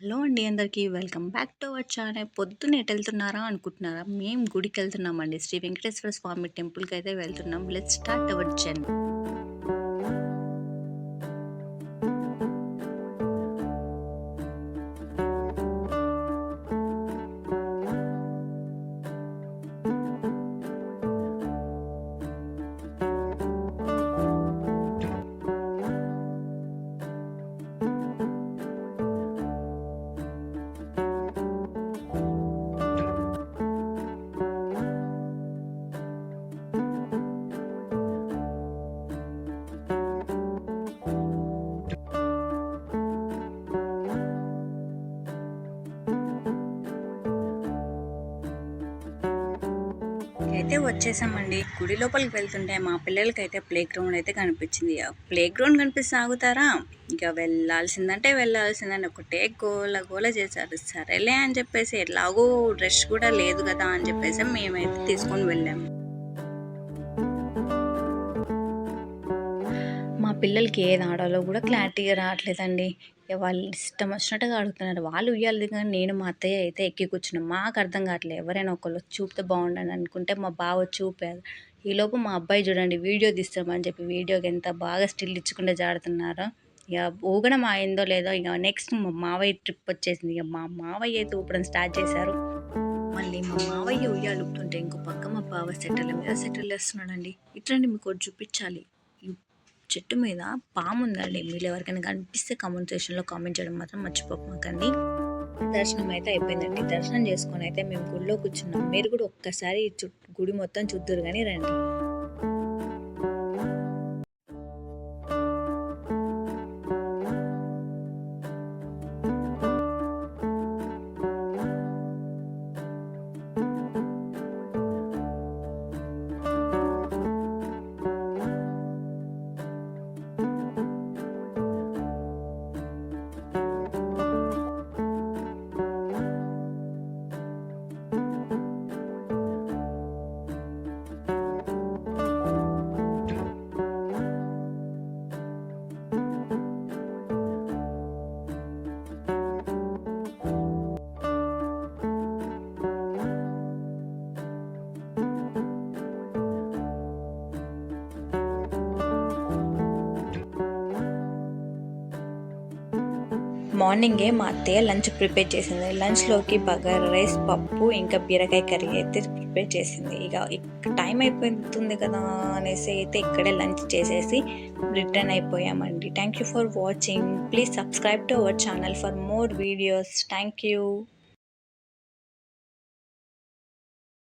Hello అండి అందరికీ welcome back to our channel. పొద్దున్న ఎటెళ్తున్నారా అనుకుంటున్నారా? మేము గుడికెళ్తున్నామండి. శ్రీ వెంకటేశ్వర స్వామి టెంపుల్‌కైతే వెళ్తున్నాం. Let's start our journey. అయితే వచ్చేసామండి. గుడి లోపలికి వెళ్తుంటే మా పిల్లలకైతే ప్లే గ్రౌండ్ అయితే కనిపించింది. ఆ ప్లే గ్రౌండ్ కనిపిస్తే ఆగుతారా? ఇక వెళ్ళాల్సిందంటే వెళ్ళాల్సిందని ఒకటే గోల గోల చేశారు. సరేలే అని చెప్పేసి ఎట్లాగో డ్రెస్ కూడా లేదు కదా అని చెప్పేసి మేమైతే తీసుకొని వెళ్ళాము. మా పిల్లలకి ఏది ఆడాలో కూడా క్లారిటీగా రావట్లేదండి. ఇక వాళ్ళు ఇష్టం వచ్చినట్టుగా అడుగుతున్నారు. వాళ్ళు ఉయ్యాలి కానీ నేను మా అత్తయ్య అయితే ఎక్కి కూర్చున్నాం. మాకు అర్థం కావట్లేదు. ఎవరైనా ఒకళ్ళు చూపితే బాగుండని అనుకుంటే మా బావ చూపారు. ఈలోపు మా అబ్బాయి చూడండి వీడియో తీస్తామని చెప్పి వీడియోకి ఎంత బాగా స్టిల్ ఇచ్చుకుంటే జాడుతున్నారో. ఇక ఊగడం అయిందో లేదో ఇక నెక్స్ట్ మా మావయ్య ట్రిప్ వచ్చేసింది. ఇక మా మావయ్య అయితే ఊపడం స్టార్ట్ చేశారు. మళ్ళీ మా మావయ్య ఉయ్యాలు ఊపుతుంటే ఇంకో పక్క మా బావ సెటిల్ మీద సెటిల్ వేస్తున్నాడండి. ఇట్లండి మీకు ఒకటి చూపించాలి. చెట్టు మీద పాము ఉందండి. మీరు ఎవరికైనా కనిపిస్తే కామెంట్ సెక్షన్లో కామెంట్ చేయడం మాత్రం మర్చిపోకండి. దర్శనం అయితే అయిపోయిందండి. దర్శనం చేసుకొని అయితే మేము గుడిలో కూర్చున్నాం. మీరు కూడా ఒక్కసారి గుడి మొత్తం చూద్దురు కానీ రండి. మార్నింగే మా అత్తయ్య లంచ్ ప్రిపేర్ చేసింది. లంచ్లోకి బగారా రైస్, పప్పు ఇంకా బీరకాయ కర్రీ అయితే ప్రిపేర్ చేసింది. ఇక టైం అయిపోతుంది కదా అనేసి అయితే ఇక్కడే లంచ్ చేసేసి రిటర్న్ అయిపోయామండి. Thank you for watching. Please subscribe to our channel for more videos. Thank you.